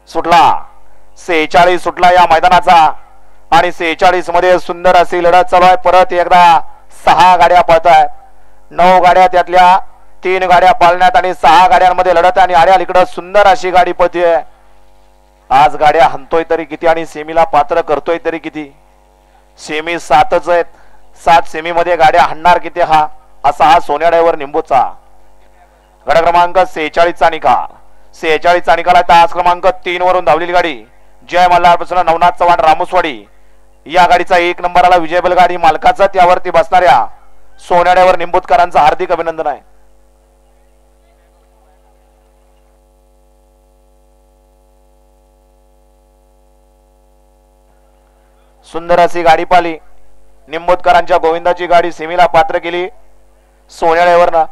सुटला 46 सुटला या मैदानाचा आणि 46 मध्ये सुंदर अशी लढत चालू आहे। परत एकदा 6 गाड्या पळतायत। 9 गाड्या त्यातल्या 3 गाड्या पाळण्यात आणि 6 गाड्यांमध्ये लढत आणि आड्या इकडे सुंदर अशी गाडी पळतीये। आज गाड्या हंतोय तरी किती आणि सेमीला पात्र करतोय तरी किती? सेमी 7च आहेत। 7 सेमी मध्ये गाड्या हाणणार किती हा असा हा सोन्याड्यावर निंबूचा गड क्रमांक 46 चा निकाल। 46 चा निकाल आहे। तास क्रमांक 3 वरून धावलेली गाडी जय मल्हार प्रसन्न नवनाथ चव्हाण रामोसवाडी या गाडीचा 1 नंबरला विजयबल गाडी मालकाचा त्यावरती बसणाऱ्या सोन्याड्यावर निंबूतकरांचं हार्दिक अभिनंदन आहे। सुंदर अशी गाडी पाली निंबूतकरांच्या गोविंदाची गाडी सेमीला पात्र केली सोन्याड्यावरनं